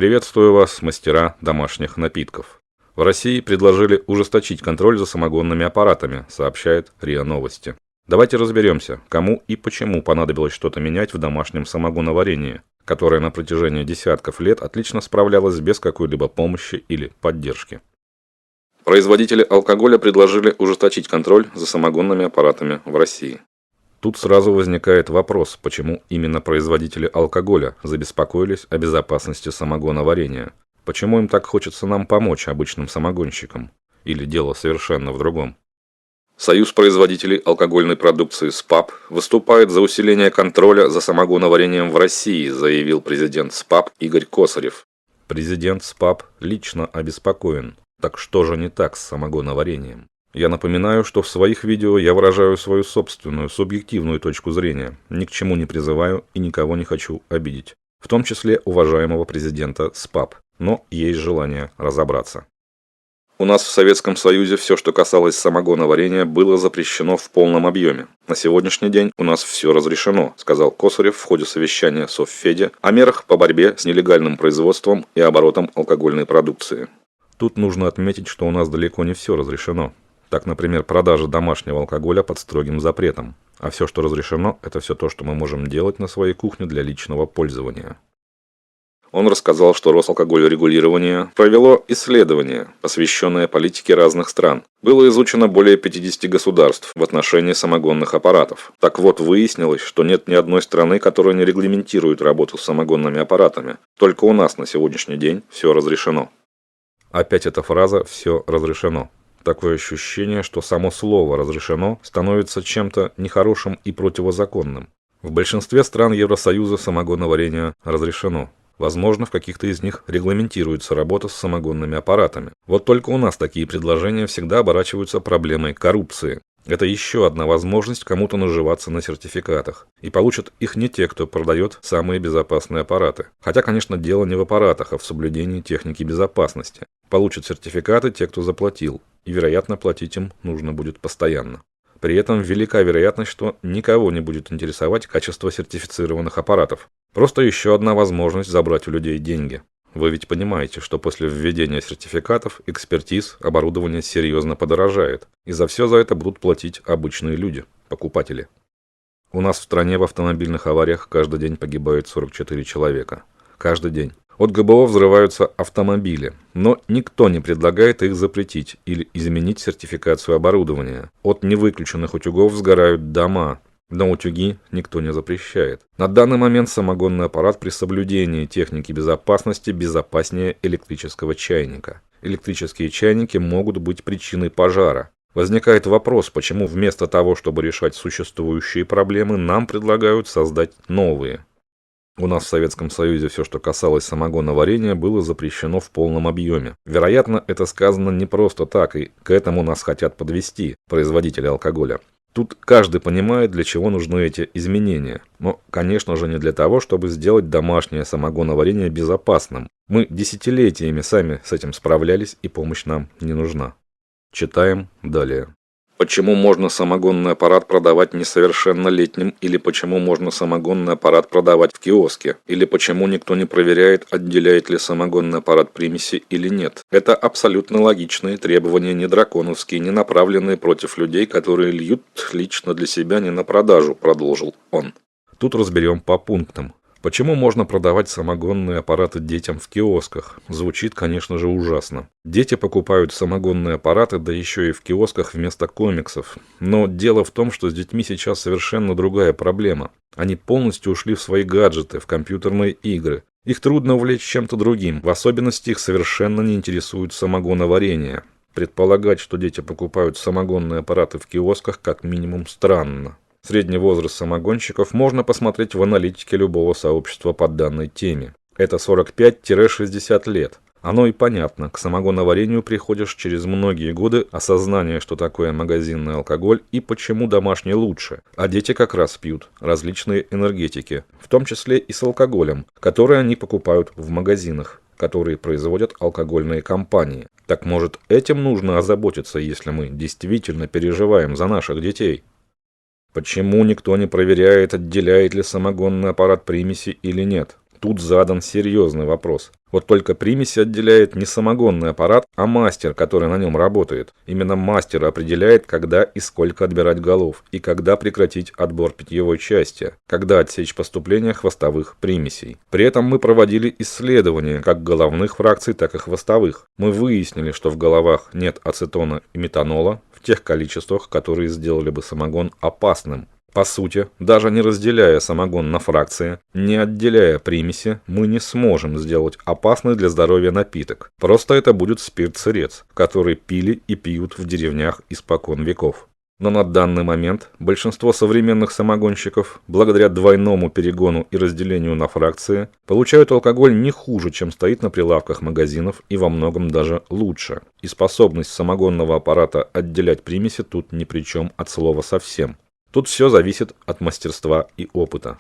Приветствую вас, мастера домашних напитков. В России предложили ужесточить контроль за самогонными аппаратами, сообщает РИА Новости. Давайте разберемся, кому и почему понадобилось что-то менять в домашнем самогоноварении, которое на протяжении десятков лет отлично справлялось без какой-либо помощи или поддержки. Производители алкоголя предложили ужесточить контроль за самогонными аппаратами в России. Тут сразу возникает вопрос, почему именно производители алкоголя забеспокоились о безопасности самогоноварения. Почему им так хочется нам помочь, обычным самогонщикам? Или дело совершенно в другом? Союз производителей алкогольной продукции СПАП выступает за усиление контроля за самогоноварением в России, заявил президент СПАП Игорь Косарев. Президент СПАП лично обеспокоен. Так что же не так с самогоноварением? Я напоминаю, что в своих видео я выражаю свою собственную, субъективную точку зрения, ни к чему не призываю и никого не хочу обидеть, в том числе уважаемого президента СПАП, но есть желание разобраться. У нас в Советском Союзе все, что касалось самогоноварения, было запрещено в полном объеме. На сегодняшний день у нас все разрешено, сказал Косарев в ходе совещания Совфеде о мерах по борьбе с нелегальным производством и оборотом алкогольной продукции. Тут нужно отметить, что у нас далеко не все разрешено. Так, например, продажа домашнего алкоголя под строгим запретом. А все, что разрешено, это все то, что мы можем делать на своей кухне для личного пользования. Он рассказал, что Росалкогольрегулирование провело исследование, посвященное политике разных стран. Было изучено более 50 государств в отношении самогонных аппаратов. Так вот, выяснилось, что нет ни одной страны, которая не регламентирует работу с самогонными аппаратами. Только у нас на сегодняшний день все разрешено. Опять эта фраза «все разрешено». Такое ощущение, что само слово «разрешено» становится чем-то нехорошим и противозаконным. В большинстве стран Евросоюза самогоноварение разрешено. Возможно, в каких-то из них регламентируется работа с самогонными аппаратами. Вот только у нас такие предложения всегда оборачиваются проблемой коррупции. Это еще одна возможность кому-то наживаться на сертификатах. И получат их не те, кто продает самые безопасные аппараты. Хотя, конечно, дело не в аппаратах, а в соблюдении техники безопасности. Получат сертификаты те, кто заплатил. И, вероятно, платить им нужно будет постоянно. При этом велика вероятность, что никого не будет интересовать качество сертифицированных аппаратов. Просто еще одна возможность забрать у людей деньги. Вы ведь понимаете, что после введения сертификатов, экспертиз, оборудование серьезно подорожает. И за все за это будут платить обычные люди, покупатели. У нас в стране в автомобильных авариях каждый день погибает 44 человека. Каждый день. От ГБО взрываются автомобили, но никто не предлагает их запретить или изменить сертификацию оборудования. От невыключенных утюгов сгорают дома, но утюги никто не запрещает. На данный момент самогонный аппарат при соблюдении техники безопасности безопаснее электрического чайника. Электрические чайники могут быть причиной пожара. Возникает вопрос, почему вместо того, чтобы решать существующие проблемы, нам предлагают создать новые. У нас в Советском Союзе все, что касалось самогоноварения, было запрещено в полном объеме. Вероятно, это сказано не просто так, и к этому нас хотят подвести производители алкоголя. Тут каждый понимает, для чего нужны эти изменения. Но, конечно же, не для того, чтобы сделать домашнее самогоноварение безопасным. Мы десятилетиями сами с этим справлялись, и помощь нам не нужна. Читаем далее. Почему можно самогонный аппарат продавать несовершеннолетним, или почему можно самогонный аппарат продавать в киоске, или почему никто не проверяет, отделяет ли самогонный аппарат примеси или нет. Это абсолютно логичные требования, не драконовские, не направленные против людей, которые льют лично для себя, не на продажу, продолжил он. Тут разберем по пунктам. Почему можно продавать самогонные аппараты детям в киосках? Звучит, конечно же, ужасно. Дети покупают самогонные аппараты, да еще и в киосках вместо комиксов. Но дело в том, что с детьми сейчас совершенно другая проблема. Они полностью ушли в свои гаджеты, в компьютерные игры. Их трудно увлечь чем-то другим. В особенности их совершенно не интересует самогоноварение. Предполагать, что дети покупают самогонные аппараты в киосках, как минимум странно. Средний возраст самогонщиков можно посмотреть в аналитике любого сообщества по данной теме. Это 45-60 лет. Оно и понятно, к самогоноварению приходишь через многие годы осознания, что такое магазинный алкоголь и почему домашний лучше. А дети как раз пьют различные энергетики, в том числе и с алкоголем, которые они покупают в магазинах, которые производят алкогольные компании. Так может, этим нужно озаботиться, если мы действительно переживаем за наших детей? Почему никто не проверяет, отделяет ли самогонный аппарат примеси или нет? тут задан серьезный вопрос. Вот только примеси отделяет не самогонный аппарат, а мастер, который на нем работает. Именно мастер определяет, когда и сколько отбирать голов, и когда прекратить отбор питьевой части, когда отсечь поступление хвостовых примесей. При этом мы проводили исследования как головных фракций, так и хвостовых. Мы выяснили, что в головах нет ацетона и метанола в тех количествах, которые сделали бы самогон опасным. По сути, даже не разделяя самогон на фракции, не отделяя примеси, мы не сможем сделать опасный для здоровья напиток. Просто это будет спирт-сырец, который пили и пьют в деревнях испокон веков. Но на данный момент большинство современных самогонщиков, благодаря двойному перегону и разделению на фракции, получают алкоголь не хуже, чем стоит на прилавках магазинов, и во многом даже лучше. И способность самогонного аппарата отделять примеси тут ни при чем от слова совсем. Тут все зависит от мастерства и опыта.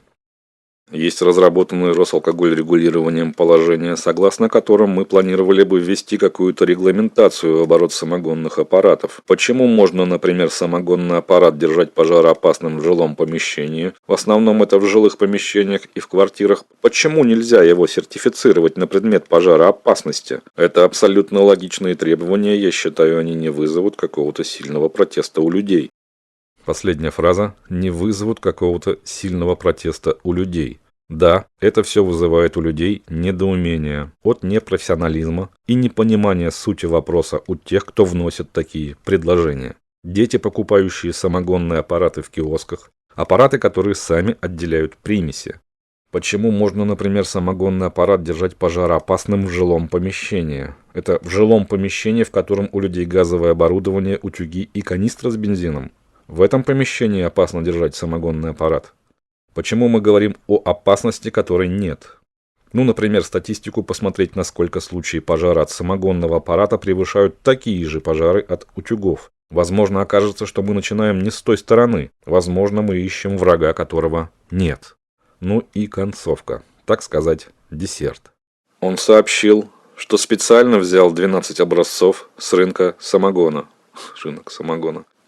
Есть разработанное Росалкогольрегулированием положение, согласно которым мы планировали бы ввести какую-то регламентацию в оборот самогонных аппаратов. Почему можно, например, самогонный аппарат держать пожароопасным в жилом помещении? В основном это в жилых помещениях и в квартирах. Почему нельзя его сертифицировать на предмет пожароопасности? Это абсолютно логичные требования, я считаю, они не вызовут какого-то сильного протеста у людей. Последняя фраза «не вызовут какого-то сильного протеста у людей». Да, это все вызывает у людей недоумение от непрофессионализма и непонимания сути вопроса у тех, кто вносит такие предложения. Дети, покупающие самогонные аппараты в киосках, аппараты, которые сами отделяют примеси. Почему можно, например, самогонный аппарат держать пожароопасным в жилом помещении? Это в жилом помещении, в котором у людей газовое оборудование, утюги и канистра с бензином. В этом помещении опасно держать самогонный аппарат. Почему мы говорим о опасности, которой нет? Например, статистику посмотреть, насколько случаи пожара от самогонного аппарата превышают такие же пожары от утюгов. Возможно, окажется, что мы начинаем не с той стороны. Возможно, мы ищем врага, которого нет. И концовка. Так сказать, десерт. Он сообщил, что специально взял 12 образцов с рынка самогона.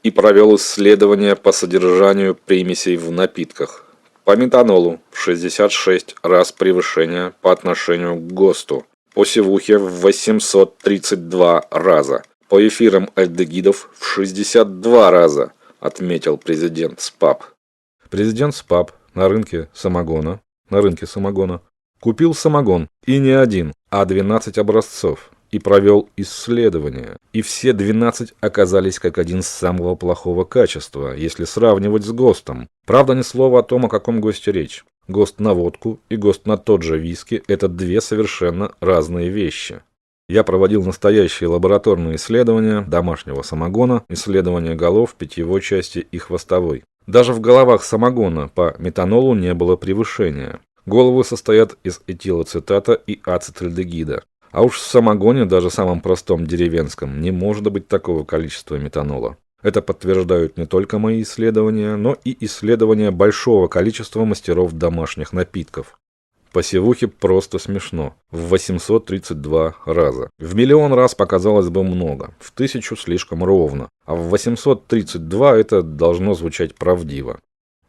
И провел исследования по содержанию примесей в напитках. По метанолу в 66 раз превышение по отношению к ГОСТу. По севухе в 832 раза. По эфирам альдегидов в 62 раза, отметил президент СПАП. Президент СПАП на рынке самогона купил самогон, и не один, а 12 образцов. И провел исследования. И все 12 оказались как один самого плохого качества, если сравнивать с ГОСТом. Правда, ни слова о том, о каком ГОСТе речь. ГОСТ на водку и ГОСТ на тот же виски – это две совершенно разные вещи. Я проводил настоящие лабораторные исследования домашнего самогона, исследования голов, питьевой части и хвостовой. Даже в головах самогона по метанолу не было превышения. Головы состоят из этилоцетата и ацетальдегида. А уж в самогоне, даже самом простом деревенском, не может быть такого количества метанола. Это подтверждают не только мои исследования, но и исследования большого количества мастеров домашних напитков. По севухе просто смешно. В 832 раза. В миллион раз показалось бы много, в 1000 слишком ровно, а в 832 это должно звучать правдиво.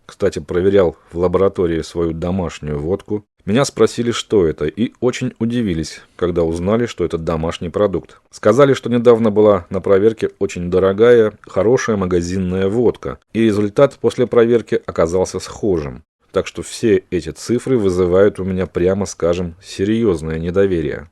Кстати, проверял в лаборатории свою домашнюю водку. Меня спросили, что это, и очень удивились, когда узнали, что это домашний продукт. Сказали, что недавно была на проверке очень дорогая, хорошая магазинная водка, и результат после проверки оказался схожим. Так что все эти цифры вызывают у меня, прямо скажем, серьезное недоверие.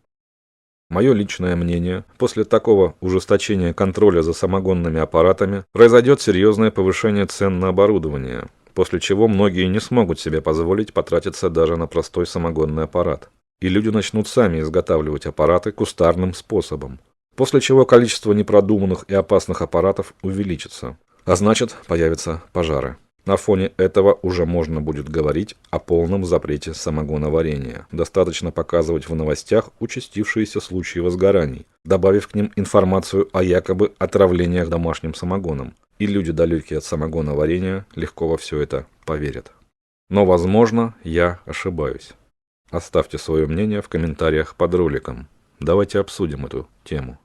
Мое личное мнение, после такого ужесточения контроля за самогонными аппаратами произойдет серьезное повышение цен на оборудование, после чего многие не смогут себе позволить потратиться даже на простой самогонный аппарат. И люди начнут сами изготавливать аппараты кустарным способом, после чего количество непродуманных и опасных аппаратов увеличится, а значит появятся пожары. На фоне этого уже можно будет говорить о полном запрете самогоноварения. Достаточно показывать в новостях участившиеся случаи возгораний, добавив к ним информацию о якобы отравлениях домашним самогоном. И люди, далекие от самогоноварения, легко во все это поверят. Но, возможно, я ошибаюсь. Оставьте свое мнение в комментариях под роликом. Давайте обсудим эту тему.